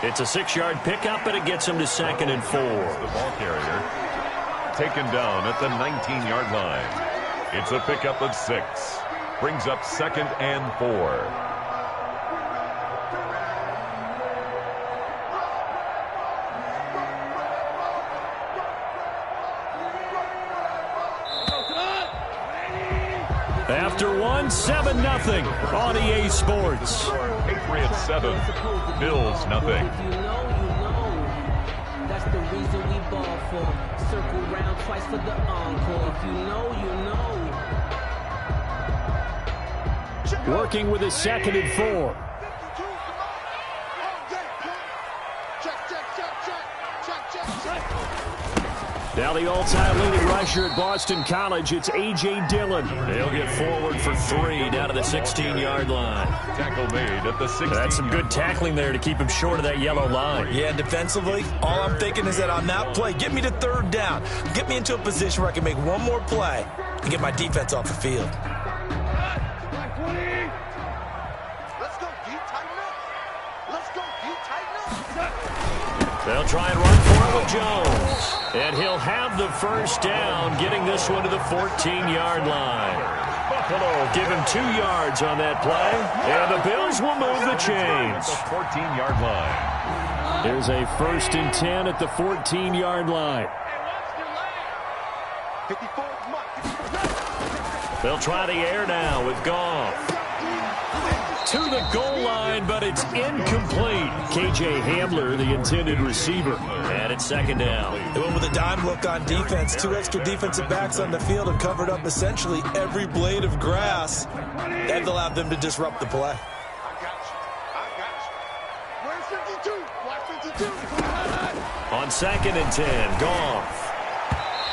It's a 6-yard pickup, and it gets him to 2nd and 4. The ball carrier taken down at the 19-yard line. It's a pickup of 6. Brings up 2nd and 4. After one, 7-0 on EA Sports. Patriots 7, Bills nothing. That's the reason we ball for. Circle round twice for the encore. If you know, you know. Working with his 2nd and 4. Now the all-time leading rusher at Boston College, it's A.J. Dillon. He'll get forward for 3 down to the 16-yard line. Tackle made at the 16. That's some good tackling there to keep him short of that yellow line. Yeah, defensively, all I'm thinking is that on that play, get me to 3rd down. Get me into a position where I can make one more play and get my defense off the field. They'll try and run for it with Jones. And he'll have the 1st down, getting this one to the 14-yard line. Buffalo give him 2 yards on that play. And the Bills will move the chains. The 14-yard line. There's a 1st and 10 at the 14-yard line. They'll try the air now with Goff. To the goal line, but it's incomplete. K.J. Hamler, the intended receiver. And it's 2nd down. They went with a dime look on defense. 2 extra defensive backs on the field and covered up essentially every blade of grass. That allowed them to disrupt the play. On 2nd and 10, Goff.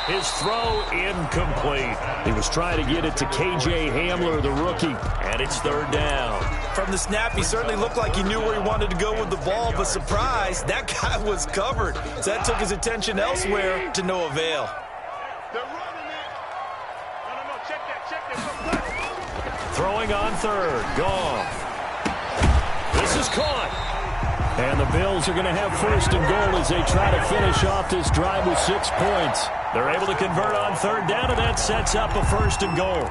His throw incomplete. He was trying to get it to K.J. Hamler, the rookie. And it's 3rd down. From the snap, he certainly looked like he knew where he wanted to go with the ball, but surprise, that guy was covered. So that took his attention elsewhere to no avail. Throwing on 3rd, Goff. This is caught. And the Bills are going to have 1st and goal as they try to finish off this drive with 6 points. They're able to convert on 3rd down, and that sets up a 1st and goal.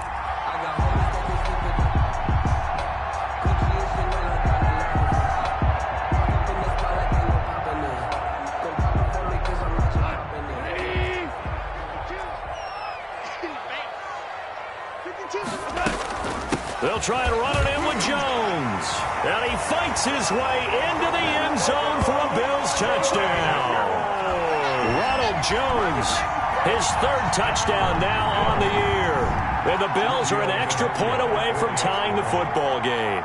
They'll try and run it in with Jones. And he fights his way into the end zone for a Bills touchdown. Ronald Jones, his 3rd touchdown now on the year. And the Bills are an extra point away from tying the football game.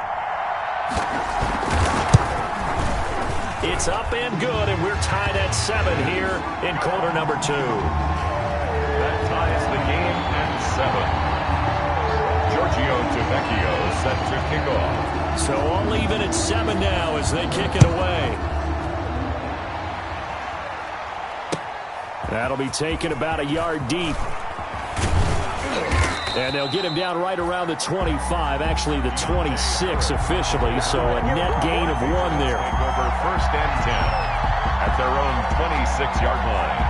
It's up and good, and we're tied at 7 here in quarter number 2. That ties the game at 7. Giorgio Tavecchio set to kick off. So all even at 7 now as they kick it away. That'll be taken about a yard deep. And they'll get him down right around the 25, actually the 26 officially, so a net gain of 1 there. Over 1st and 10 at their own 26-yard line.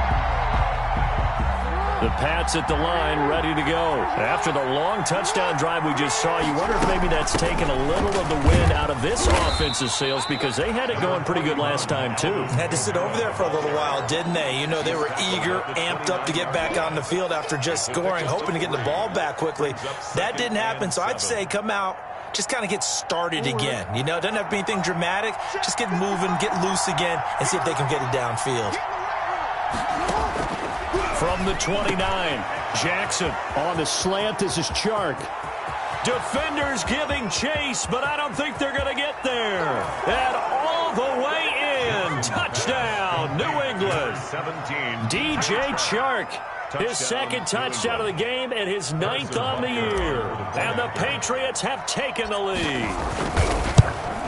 The Pats at the line, ready to go. After the long touchdown drive we just saw, you wonder if maybe that's taken a little of the wind out of this offensive sails because they had it going pretty good last time, too. Had to sit over there for a little while, didn't they? You know, they were eager, amped up to get back on the field after just scoring, hoping to get the ball back quickly. That didn't happen, so I'd say come out, just kind of get started again. You know, it doesn't have to be anything dramatic. Just get moving, get loose again, and see if they can get it downfield. From the 29, Jackson on the slant. This is Chark. Defenders giving chase, but I don't think they're going to get there. And all the way in. Touchdown, New England. 17. DJ Chark. His 2nd touchdown of the game and his 9th on the year. And the Patriots have taken the lead.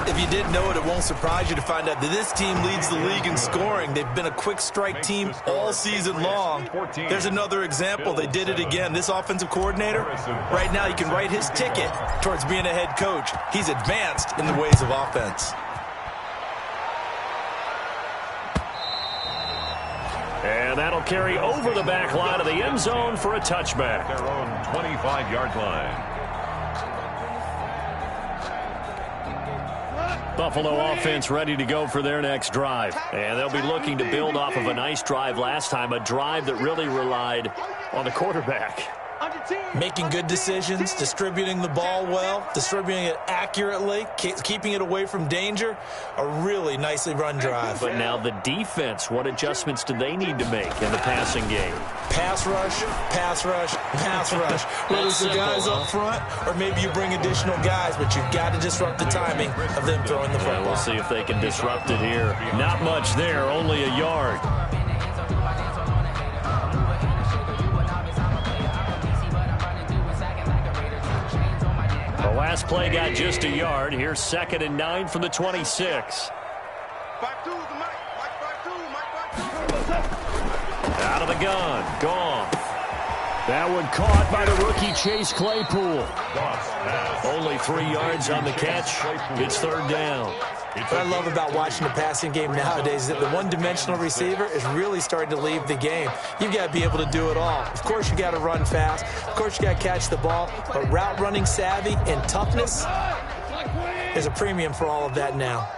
If you didn't know it, it won't surprise you to find out that this team leads the league in scoring. They've been a quick strike team all season long. There's another example. They did it again. This offensive coordinator, right now you can write his ticket towards being a head coach. He's advanced in the ways of offense. And that'll carry over the back line of the end zone for a touchback. Their own 25-yard line. Buffalo offense ready to go for their next drive. And they'll be looking to build off of a nice drive last time, a drive that really relied on the quarterback. Making good decisions, distributing the ball well, distributing it accurately, keeping it away from danger. A really nicely run drive. But now the defense, what adjustments do they need to make in the passing game? Pass rush, pass rush, pass rush. Whether it's the guys up front or maybe you bring additional guys, but you've got to disrupt the timing of them throwing the football. We'll see if they can disrupt it here. Not much there, only a yard. The last play got just a yard. Here's 2nd and 9 from the 26. Out of the gun. Goff. That one caught by the rookie Chase Claypool. Only 3 yards on the catch. It's 3rd down. What I love about watching the passing game nowadays is that the one-dimensional receiver is really starting to leave the game. You've got to be able to do it all. Of course, you got to run fast. Of course, you got to catch the ball. But route running savvy and toughness, there's a premium for all of that now.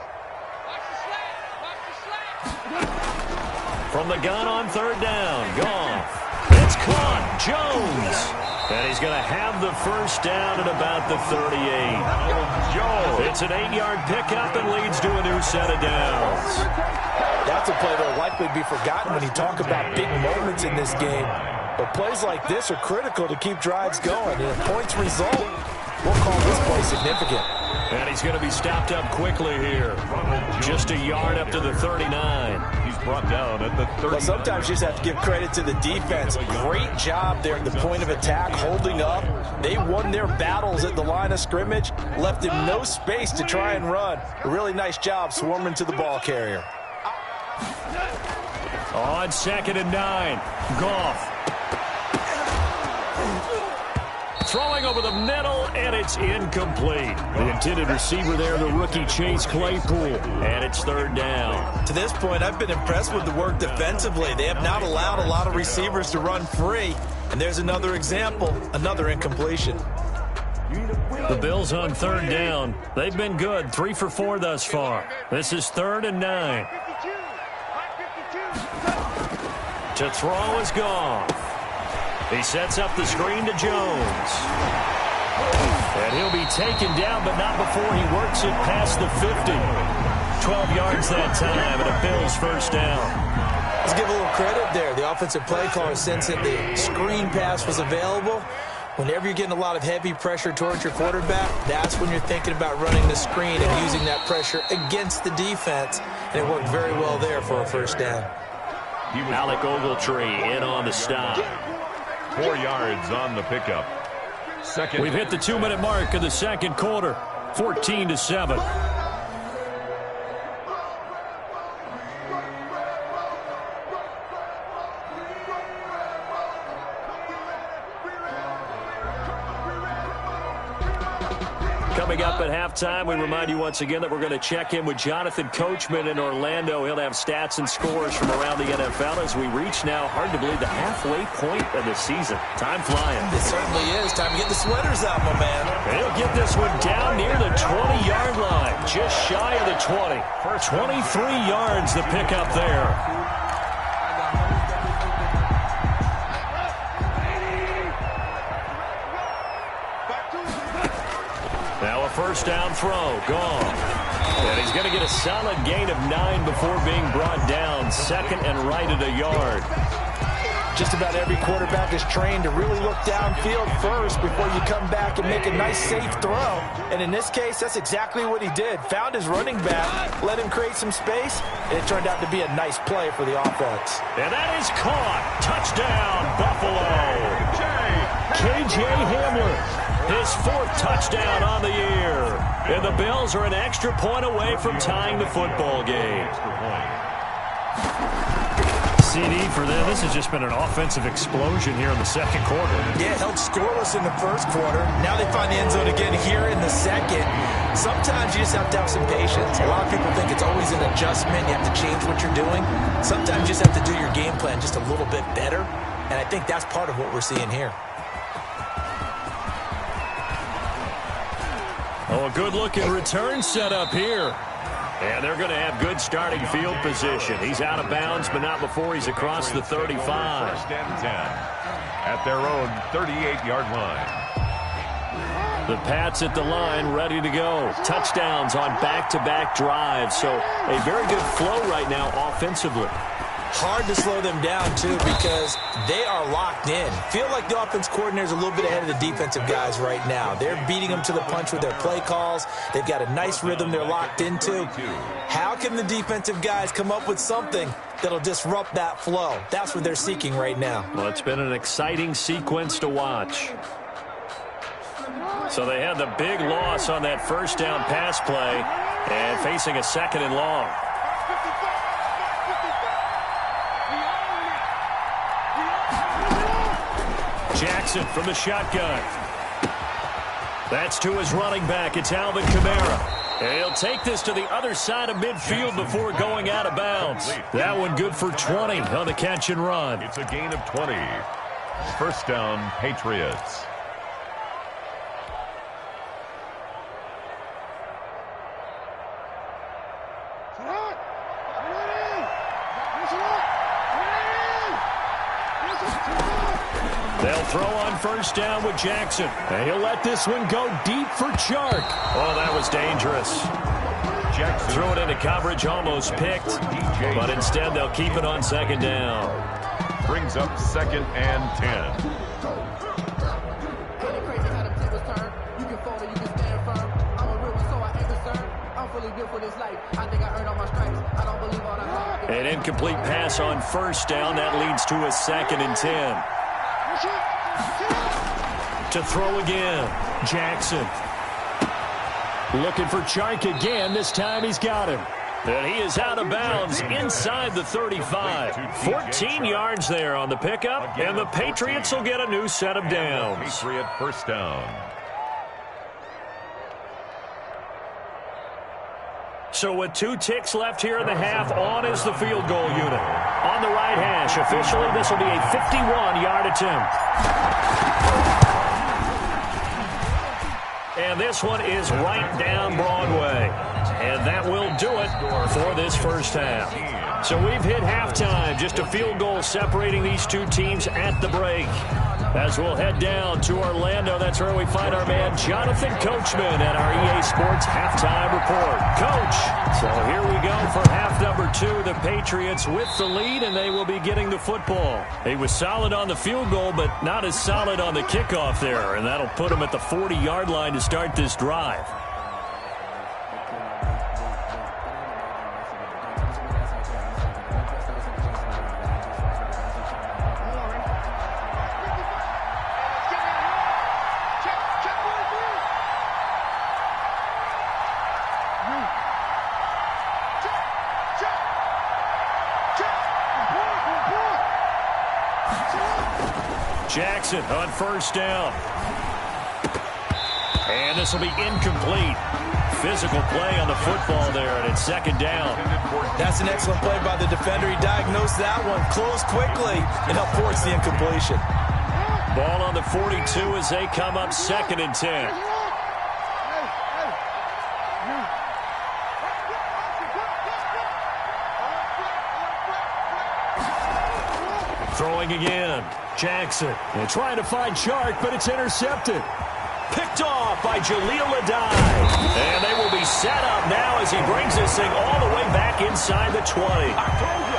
From the gun on 3rd down, Goff. It's caught. Jones. And he's going to have the first down at about the 38. It's an 8-yard pickup and leads to a new set of downs. That's a play that will likely be forgotten when you talk about big moments in this game. But plays like this are critical to keep drives going. And if points result, we'll call this play significant. And he's going to be stopped up quickly here. Just a yard up to the 39. He's brought down at the 30. Well, sometimes you just have to give credit to the defense. Great job there at the point of attack, holding up. They won their battles at the line of scrimmage, left him no space to try and run. A really nice job swarming to the ball carrier. On 2nd and 9, Goff. Throwing over the middle, and it's incomplete. The intended receiver there, the rookie Chase Claypool, and it's 3rd down. To this point, I've been impressed with the work defensively. They have not allowed a lot of receivers to run free, and there's another example, another incompletion. The Bills on 3rd down. They've been good, 3 for 4 thus far. This is 3rd and 9. To throw is Goff. He sets up the screen to Jones. And he'll be taken down, but not before he works it past the 50. 12 yards that time, and a Bills first down. Let's give a little credit there. The offensive play caller sensed that the screen pass was available. Whenever you're getting a lot of heavy pressure towards your quarterback, that's when you're thinking about running the screen and using that pressure against the defense. And it worked very well there for a first down. Alec Ogletree in on the stop. 4 yards on the pickup. We've hit the 2-minute mark of the 2nd quarter. 14-7. Coming up at halftime, we remind you once again that we're going to check in with Jonathan Coachman in Orlando. He'll have stats and scores from around the NFL as we reach now, hard to believe, the halfway point of the season. Time flying. It certainly is. Time to get the sweaters out, my man. He'll get this one down near the 20-yard line, just shy of the 20. For 23 yards, the pickup there. Now a first down throw. Gone. And he's going to get a solid gain of 9 before being brought down. 2nd and right at a yard. Just about every quarterback is trained to really look downfield first before you come back and make a nice, safe throw. And in this case, that's exactly what he did. Found his running back, let him create some space, and it turned out to be a nice play for the offense. And that is caught. Touchdown, Buffalo. K.J. Hamler. His 4th touchdown on the year. And the Bills are an extra point away from tying the football game. CD for them. This has just been an offensive explosion here in the 2nd quarter. Yeah, held scoreless in the 1st quarter. Now they find the end zone again here in the 2nd. Sometimes you just have to have some patience. A lot of people think it's always an adjustment. You have to change what you're doing. Sometimes you just have to do your game plan just a little bit better, and I think that's part of what we're seeing here. Oh, a good-looking return set up here. And they're going to have good starting field position. He's out of bounds, but not before he's across the 35. First and 10 at their own 38-yard line. The Pats at the line, ready to go. Touchdowns on back-to-back drives. So a very good flow right now offensively. Hard to slow them down, too, because they are locked in. Feel like the offense coordinator is a little bit ahead of the defensive guys right now. They're beating them to the punch with their play calls. They've got a nice rhythm they're locked into. How can the defensive guys come up with something that'll disrupt that flow? That's what they're seeking right now. Well, it's been an exciting sequence to watch. So they had the big loss on that first down pass play and facing a second and long. Jackson from the shotgun. That's to his running back. It's Alvin Kamara. And he'll take this to the other side of midfield before going out of bounds. That one good for 20 on the catch and run. It's a gain of 20. First down, Patriots. They'll throw on first down with Jackson. And he'll let this one go deep for Chark. Oh, that was dangerous. Jackson threw it into coverage, almost picked. But instead, they'll keep it on second down. Brings up second and 10. An incomplete pass on first down. That leads to a second and 10. To throw again, Jackson. Looking for Chark again. This time he's got him. And he is out of bounds inside the 35. 14 yards there on the pickup, and the Patriots will get a new set of downs. Patriot first down. So with 2 ticks left here in the half, on is the field goal unit. On the right hash, officially this will be a 51-yard attempt. And this one is right down Broadway. And that will do it for this first half. So we've hit halftime, just a field goal separating these two teams at the break. As we'll head down to Orlando, that's where we find our man Jonathan Coachman at our EA Sports Halftime Report. Coach, so here we go for half number 2. The Patriots with the lead, and they will be getting the football. He was solid on the field goal, but not as solid on the kickoff there, and that'll put him at the 40-yard line to start this drive. Jackson on first down. And this will be incomplete. Physical play on the football there, and it's second down. That's an excellent play by the defender. He diagnosed that one, closed quickly, and helped force the incompletion. Ball on the 42 as they come up second and 10. Throwing again. Jackson. And trying to find Chark, but it's intercepted. Picked off by Jaleel Adai. And they will be set up now as he brings this thing all the way back inside the 20.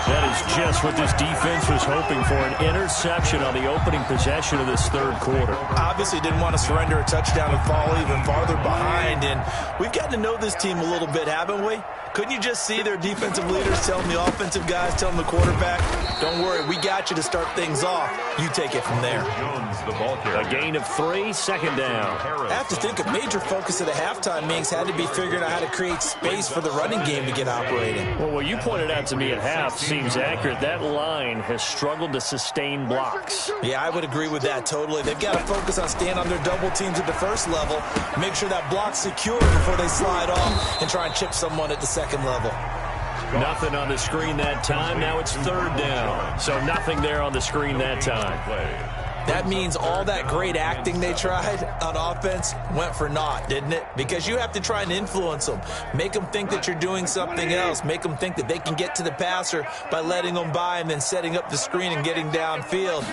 That is just what this defense was hoping for, an interception on the opening possession of this third quarter. Obviously didn't want to surrender a touchdown and fall even farther behind. And we've gotten to know this team a little bit, haven't we? Couldn't you just see their defensive leaders telling the offensive guys, telling the quarterback, don't worry, we got you to start things off. You take it from there. Jones, the ball carrier. A gain of 3, second down. I have to think a major focus of the halftime meetings had to be figuring out how to create space for the running game to get operating. Well, what you pointed out to me at half seems accurate. That line has struggled to sustain blocks. Yeah, I would agree with that totally. They've got to focus on staying on their double teams at the first level, make sure that block's secure before they slide off and try and chip someone at the second level. Nothing on the screen that time. Now it's third down. So nothing there on the screen that time. That means all that great acting they tried on offense went for naught, didn't it? Because you have to try and influence them. Make them think that you're doing something else. Make them think that they can get to the passer by letting them by and then setting up the screen and getting downfield.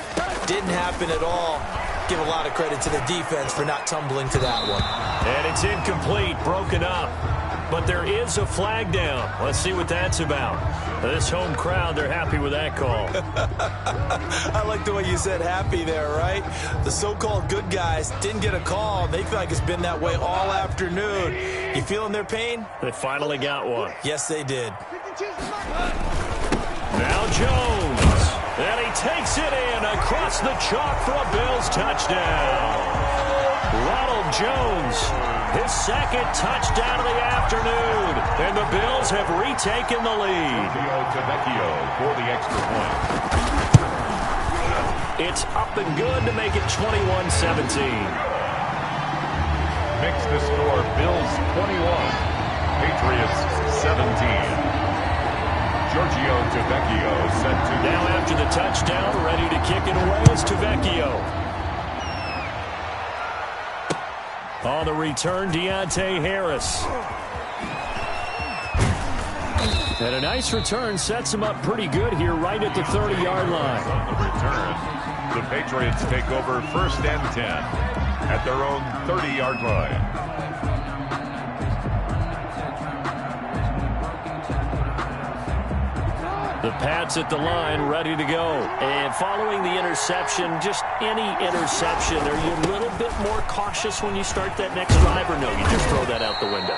Didn't happen at all. Give a lot of credit to the defense for not tumbling to that one. And it's incomplete, broken up. But there is a flag down. Let's see what that's about. This home crowd, they're happy with that call. I like the way you said happy there, right? The so-called good guys didn't get a call. They feel like it's been that way all afternoon. You feeling their pain? They finally got one. Yes, they did. Now Jones. And he takes it in across the chalk for a Bills touchdown. Ronald Jones, his second touchdown of the afternoon. And the Bills have retaken the lead. For the extra point. It's up and good to make it 21-17. Makes the score Bills 21, Patriots 17. Giorgio Tavecchio sent to... Now after the touchdown, ready to kick it away is Tavecchio. On the return, Deontay Harris. And a nice return sets him up pretty good here right at the 30-yard line. On the return, the Patriots take over 1st and 10 at their own 30-yard line. The Pats at the line, ready to go. And following the interception, just any interception, are you a little bit more cautious when you start that next drive, or no, you just throw that out the window?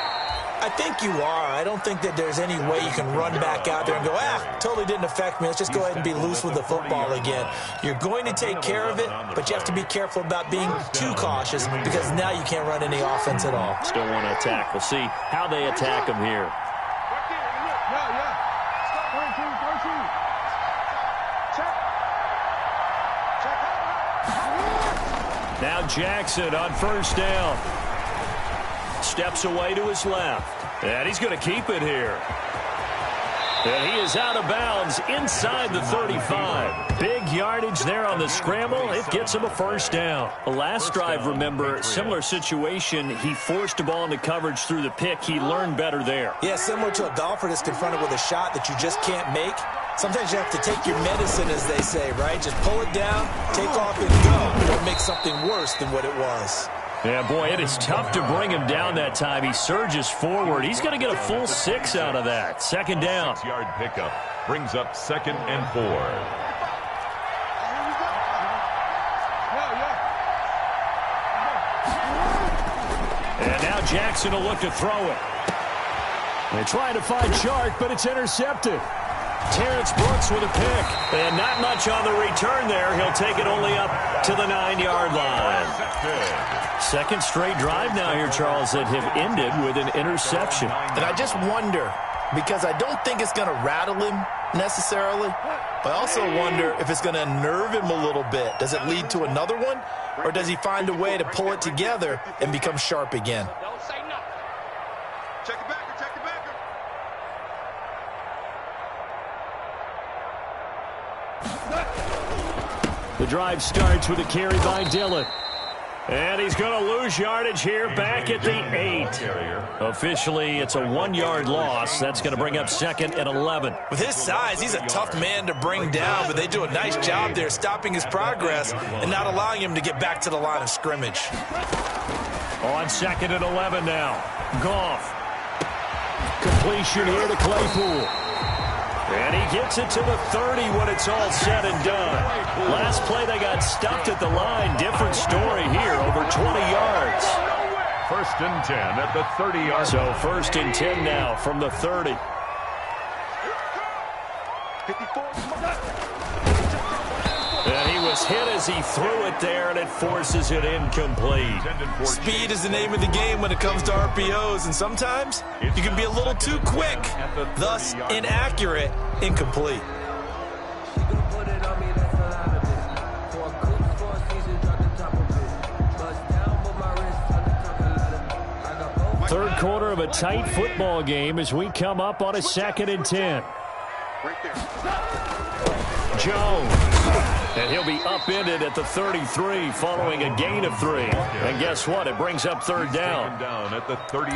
I think you are. I don't think that there's any way you can run back out there and go, totally didn't affect me. Let's just go ahead and be loose with the football again. You're going to take care of it, but you have to be careful about being too cautious because now you can't run any offense at all. Still want to attack. We'll see how they attack them here. Now Jackson on 1st down. Steps away to his left. And he's going to keep it here. And he is out of bounds inside the 35. Big yardage there on the scramble. It gets him a 1st down. The last drive, remember, similar situation. He forced a ball into coverage through the pick. He learned better there. Yeah, similar to a golfer that's confronted with a shot that you just can't make. Sometimes you have to take your medicine, as they say, right? Just pull it down, take off, and go. Don't make something worse than what it was. Yeah, boy, it is tough to bring him down that time. He surges forward. He's going to get a full 6 out of that. 2nd down. 6-yard pickup brings up 2nd and 4. And now Jackson will look to throw it. They're trying to find Chark, but it's intercepted. Terrence Brooks with a pick. And not much on the return there. He'll take it only up to the 9-yard line. 2nd straight drive now here, Charles, that have ended with an interception. And I just wonder, because I don't think it's going to rattle him necessarily, but I also wonder if it's going to unnerve him a little bit. Does it lead to another one, or does he find a way to pull it together and become sharp again? Don't say nothing. Check it back. Check it back. The drive starts with a carry by Dillon. And he's going to lose yardage here back at the 8. Officially, it's a 1-yard loss. That's going to bring up 2nd and 11. With his size, he's a tough man to bring down, but they do a nice job there stopping his progress and not allowing him to get back to the line of scrimmage. On 2nd and 11 now. Goff. Completion here to Claypool. And he gets it to the 30 when it's all said and done. Last play, they got stuffed at the line. Different story here, over 20 yards. First and 10 at the 30-yard line. So first and 10 now from the 30. And he was hit as he threw it there, and it forces it incomplete. Speed is the name of the game when it comes to RPOs, and sometimes you can be a little too quick, thus inaccurate, incomplete. Third quarter of a tight football game as we come up on a 2nd and 10. Jones. And he'll be upended at the 33 following a gain of 3. And guess what? It brings up third down.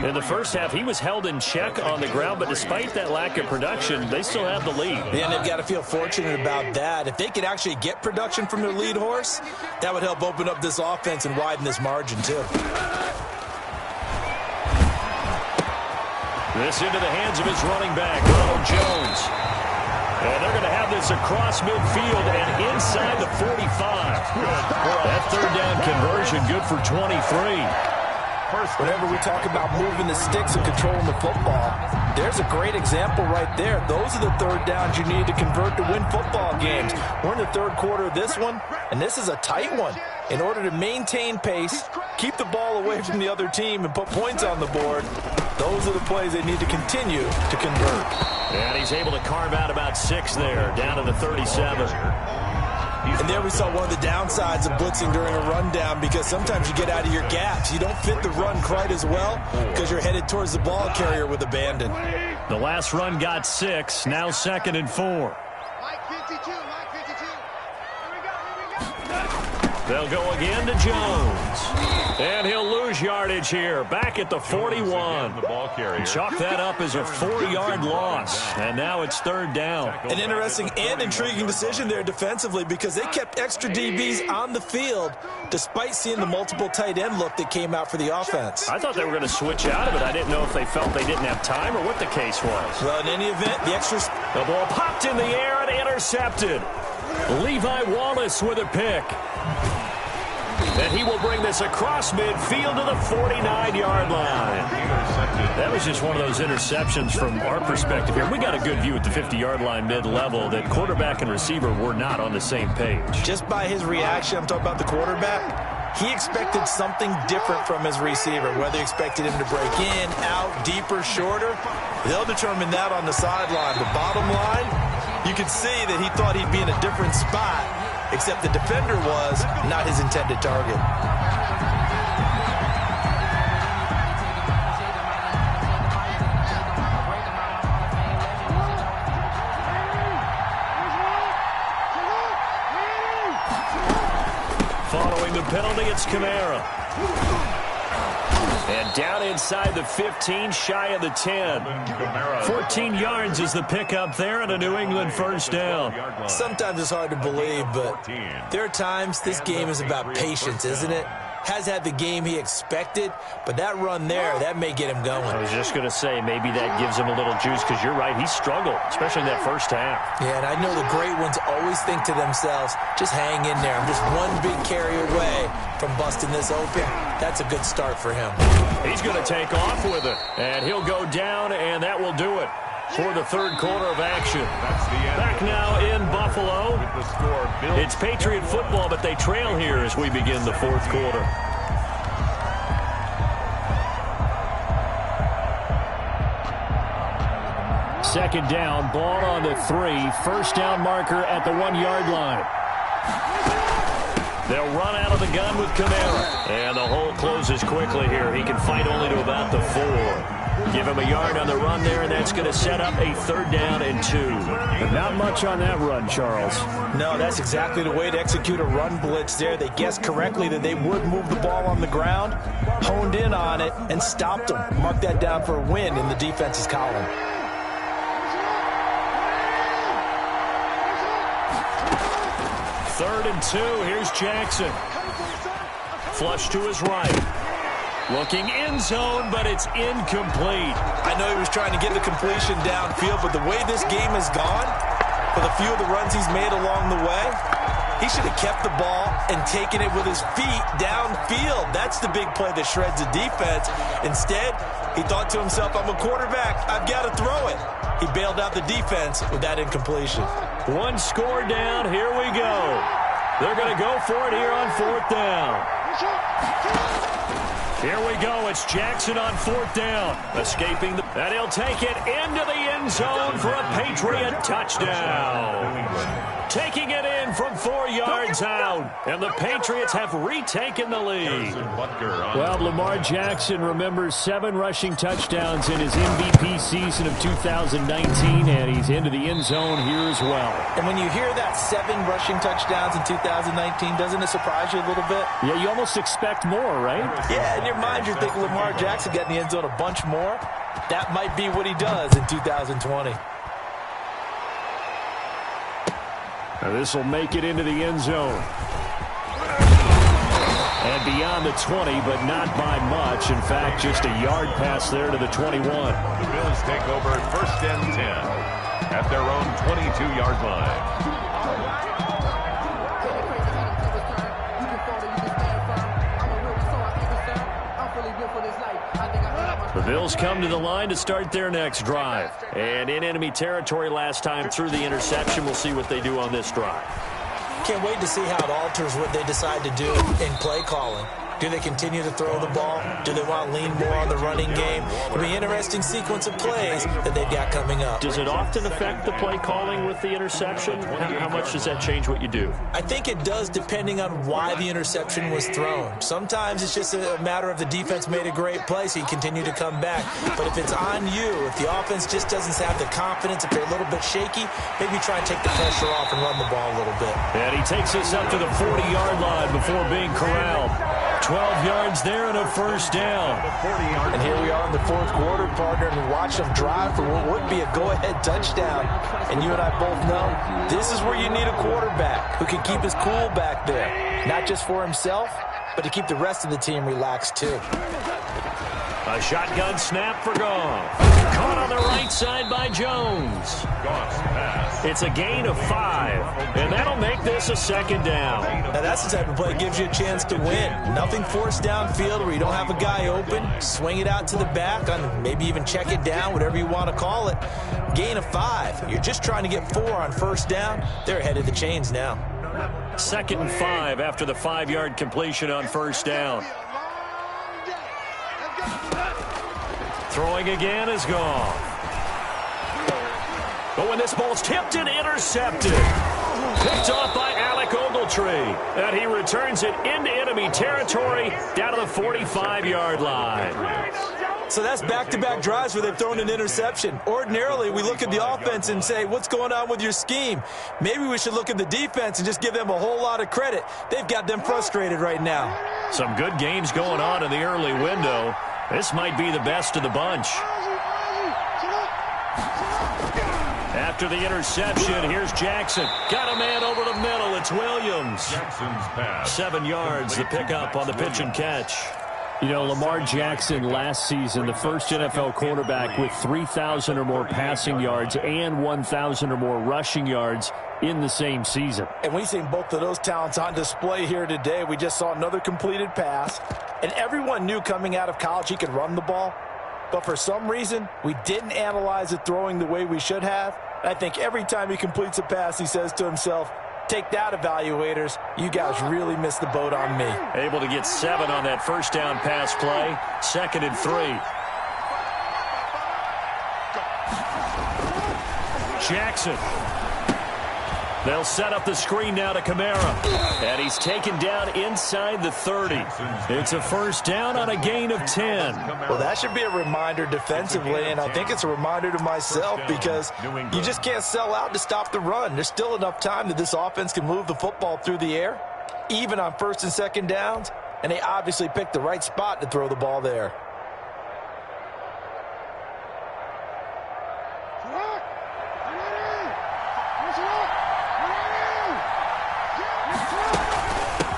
In the first half, he was held in check on the ground, but despite that lack of production, they still have the lead. And they've got to feel fortunate about that. If they could actually get production from their lead horse, that would help open up this offense and widen this margin, too. This into the hands of his running back, Ronald Jones. And they're going to have this across midfield and inside the 45. That third down conversion good for 23. Whenever we talk about moving the sticks and controlling the football, there's a great example right there. Those are the third downs you need to convert to win football games. We're in the third quarter of this one, and this is a tight one. In order to maintain pace, keep the ball away from the other team, and put points on the board, those are the plays they need to continue to convert. And he's able to carve out about 6 there, down to the 37. And there we saw one of the downsides of blitzing during a rundown, because sometimes you get out of your gaps. You don't fit the run quite as well because you're headed towards the ball carrier with abandon. The last run got 6, now 2nd and 4. They'll go again to Jones. And he'll lose yardage here. Back at the 41. Chalk that up as a 4-yard loss. And now it's third down. An interesting and intriguing decision there defensively, because they kept extra DBs on the field despite seeing the multiple tight end look that came out for the offense. I thought they were going to switch out of it. I didn't know if they felt they didn't have time or what the case was. Well, in any event, the extras... The ball popped in the air and intercepted. Levi Wallace with a pick. And he will bring this across midfield to the 49-yard line. That was just one of those interceptions from our perspective here. We got a good view at the 50-yard line mid-level that quarterback and receiver were not on the same page. Just by his reaction, I'm talking about the quarterback, he expected something different from his receiver, whether he expected him to break in, out, deeper, shorter. They'll determine that on the sideline. But bottom line, you could see that he thought he'd be in a different spot, except the defender was not his intended target. Following the penalty, it's Kamara. And down inside the 15, shy of the 10. 14 yards is the pickup there, and a New England first down. Sometimes it's hard to believe, but there are times this game is about patience, isn't it? Has had the game he expected, but that run there, that may get him going. I was just going to say, maybe that gives him a little juice, because you're right, he struggled, especially in that first half. Yeah, and I know the great ones always think to themselves, just hang in there. I'm just one big carry away from busting this open. That's a good start for him. He's going to take off with it, and he'll go down, and that will do it for the third quarter of action. Back now in Buffalo. It's Patriot football, but they trail here as we begin the fourth quarter. Second down, ball on the 3. First down marker at the 1-yard line. They'll run out of the gun with Kamara. And the hole closes quickly here. He can fight only to about the 4. Give him a yard on the run there, and that's going to set up a third down and 2. But not much on that run, Charles. No, that's exactly the way to execute a run blitz there. They guessed correctly that they would move the ball on the ground, honed in on it, and stopped them. Mark that down for a win in the defense's column. Third and 2. Here's Jackson. Flush to his right. Looking end zone, but it's incomplete. I know he was trying to get the completion downfield, but the way this game has gone, for the few of the runs he's made along the way, He should have kept the ball and taken it with his feet downfield. That's the big play that shreds the defense. Instead, he thought to himself, I'm a quarterback. I've got to throw it. He bailed out the defense with that incompletion. One score down. Here we go. They're going to go for it here on 4th down. Here we go. It's Jackson on 4th down. Escaping and he'll take it into the end zone for a Patriot touchdown. Taking it in from 4 yards out. And the Patriots have retaken the lead. Well, Lamar Jackson remembers 7 rushing touchdowns in his MVP season of 2019, and he's into the end zone here as well. And when you hear that 7 rushing touchdowns in 2019, doesn't it surprise you a little bit? Yeah, you almost expect more, right? Yeah, in your mind you're thinking Lamar Jackson got in the end zone a bunch more. That might be what he does in 2020. Now this will make it into the end zone. And beyond the 20, but not by much. In fact, just a yard pass there to the 21. The Bills take over 1st and 10 at their own 22-yard line. The Bills come to the line to start their next drive. And in enemy territory last time through the interception. We'll see what they do on this drive. Can't wait to see how it alters what they decide to do in play calling. Do they continue to throw the ball? Do they want to lean more on the running game? It'll be an interesting sequence of plays that they've got coming up. Does it often affect the play calling with the interception? How much does that change what you do? I think it does, depending on why the interception was thrown. Sometimes it's just a matter of the defense made a great play, so you continue to come back. But if it's on you, if the offense just doesn't have the confidence, if they're a little bit shaky, maybe try and take the pressure off and run the ball a little bit. And he takes us up to the 40-yard line before being corralled. 12 yards there and a 1st down. And here we are in the 4th quarter, partner, and we watch them drive for what would be a go-ahead touchdown. And you and I both know this is where you need a quarterback who can keep his cool back there. Not just for himself, but to keep the rest of the team relaxed too. A shotgun snap for Goff. Caught on the right side by Jones. Goff's pass. It's a gain of 5, and that'll make this a 2nd down. Now that's the type of play that gives you a chance to win. Nothing forced downfield where you don't have a guy open. Swing it out to the back, on maybe even check it down, whatever you want to call it. Gain of 5. You're just trying to get 4 on 1st down. They're ahead of the chains now. 2nd and 5 after the 5-yard completion on 1st down. Throwing again is Goff. But when this ball's tipped and intercepted. Picked off by Alec Ogletree. And he returns it into enemy territory down to the 45-yard line. So that's back-to-back drives where they've thrown an interception. Ordinarily, we look at the offense and say, what's going on with your scheme? Maybe we should look at the defense and just give them a whole lot of credit. They've got them frustrated right now. Some good games going on in the early window. This might be the best of the bunch. After the interception, here's Jackson. Got a man over the middle. It's Williams. Jackson's pass. 7 yards to pick up on the pitch and catch. You know, Lamar Jackson last season, the first NFL quarterback with 3,000 or more passing yards and 1,000 or more rushing yards in the same season. And we've seen both of those talents on display here today. We just saw another completed pass. And everyone knew coming out of college he could run the ball. But for some reason, we didn't analyze it throwing the way we should have. And I think every time he completes a pass, he says to himself, take that, evaluators. You guys really missed the boat on me. Able to get 7 on that 1st down pass play. 2nd and 3. Jackson. They'll set up the screen now to Kamara. And he's taken down inside the 30. It's a 1st down on a gain of 10. Well, that should be a reminder defensively, and I think it's a reminder to myself because you just can't sell out to stop the run. There's still enough time that this offense can move the football through the air, even on 1st and 2nd downs, and they obviously picked the right spot to throw the ball there.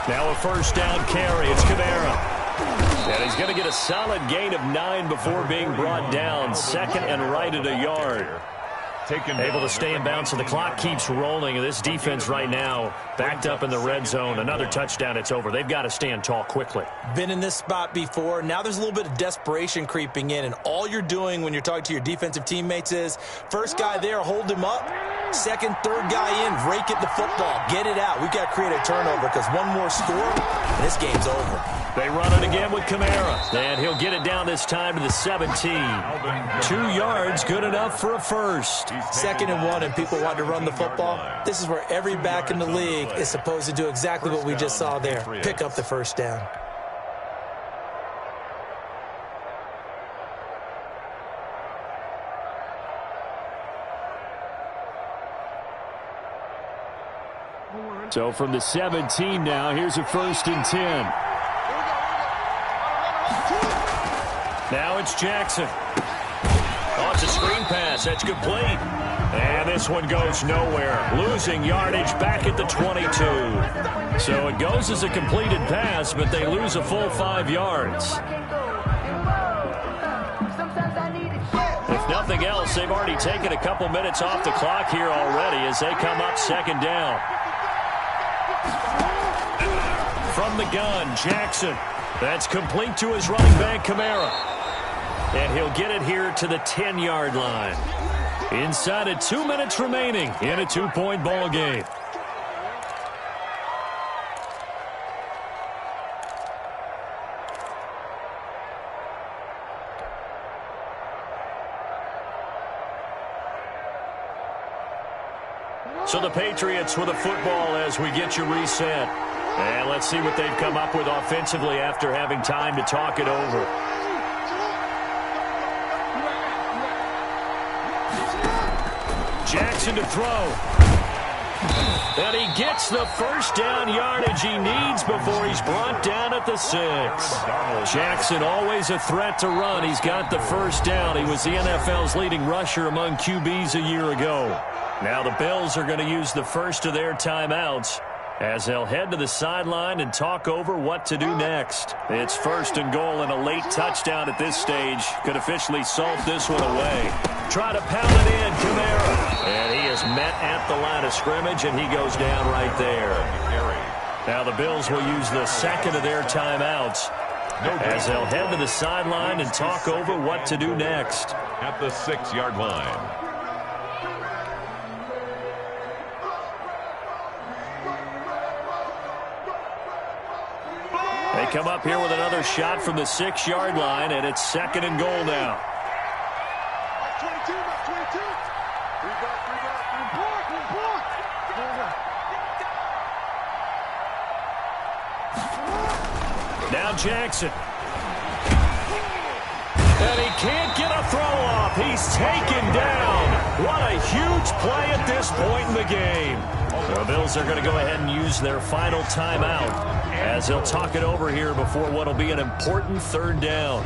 Now a 1st down carry. It's Kamara. And he's going to get a solid gain of 9 before being brought down. 2nd and right at a yard. Taken Able to stay in bounds, so the clock keeps rolling. This defense right now backed up in the red zone. Another touchdown, it's over. They've got to stand tall quickly. Been in this spot before. Now there's a little bit of desperation creeping in, and all you're doing when you're talking to your defensive teammates is first guy there, hold him up. Second, third guy in, rake at the football. Get it out. We've got to create a turnover because one more score, and this game's over. They run it again with Kamara, and he'll get it down this time to the 17. 2 yards, good enough for a first. 2nd and 1, and people want to run the football. This is where every back in the league is supposed to do exactly what we just saw there. Pick up the first down. So from the 17 now, here's a 1st and 10. Now it's Jackson. Oh, it's a screen pass. That's complete. And this one goes nowhere. Losing yardage back at the 22. So it goes as a completed pass, but they lose a full 5 yards. If nothing else, they've already taken a couple minutes off the clock here already as they come up 2nd down. From the gun, Jackson. That's complete to his running back, Kamara. And he'll get it here to the 10-yard line. Inside of 2 minutes remaining in a 2-point ball game. So the Patriots with a football as we get you reset. And let's see what they've come up with offensively after having time to talk it over. Jackson to throw. And he gets the first down yardage he needs before he's brought down at the 6. Jackson always a threat to run. He's got the first down. He was the NFL's leading rusher among QBs a year ago. Now the Bills are going to use the first of their timeouts as they'll head to the sideline and talk over what to do next. It's 1st and goal, and a late touchdown at this stage could officially salt this one away. Try to pound it in, Kamara. And he is met at the line of scrimmage, and he goes down right there. Now the Bills will use the 2nd of their timeouts as they'll head to the sideline and talk over what to do next. At the 6-yard line. They come up here with another shot from the 6-yard line, and it's 2nd and goal now. Now Jackson. And he can't get a throw off. He's taken down. What a huge play at this point in the game. The Bills are going to go ahead and use their final timeout as they'll talk it over here before what will be an important 3rd down.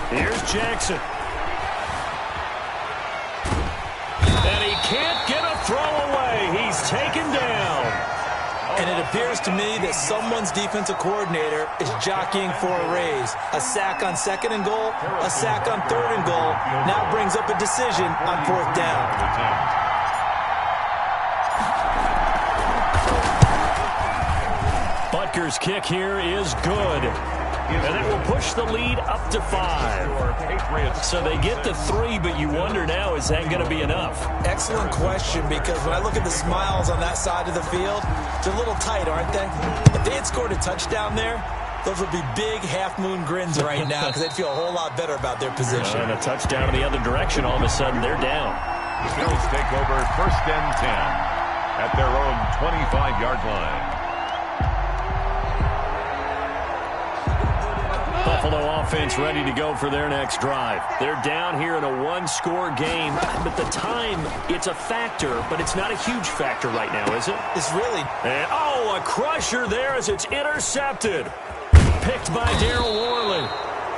Here's Jackson. And he can't get a throw away. He's taken down. And it appears to me that someone's defensive coordinator is jockeying for a raise. A sack on 2nd and goal, a sack on 3rd and goal. Now brings up a decision on 4th down. Butker's kick here is good. And that will push the lead up to 5. So they get to 3, but you wonder now, is that going to be enough? Excellent question, because when I look at the smiles on that side of the field, they're a little tight, aren't they? If they had scored a touchdown there, those would be big half-moon grins right now because they'd feel a whole lot better about their position. And a touchdown in the other direction, all of a sudden they're down. Bills take over 1st and 10 at their own 25-yard line. Buffalo offense ready to go for their next drive. They're down here in a 1-score game, but the time, it's a factor, but it's not a huge factor right now, is it? It's really. And, oh, a crusher there as it's intercepted. picked by Darryl Worley.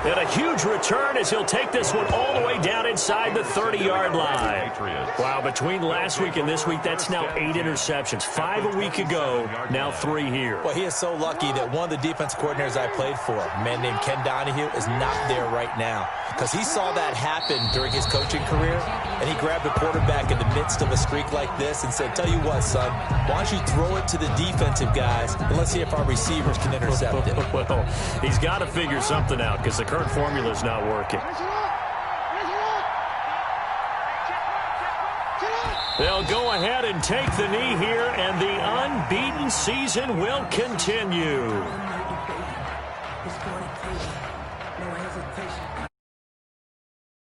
And a huge return as he'll take this one all the way down inside the 30-yard line. Wow, between last week and this week, that's now 8 interceptions. 5 a week ago, now 3 here. Well, he is so lucky that one of the defense coordinators I played for, a man named Ken Donahue, is not there right now. Because he saw that happen during his coaching career, and he grabbed a quarterback in the midst of a streak like this and said, tell you what, son, why don't you throw it to the defensive guys, and let's see if our receivers can intercept it. Well, he's got to figure something out because the current formula is not working. They'll go ahead and take the knee here, and the unbeaten season will continue.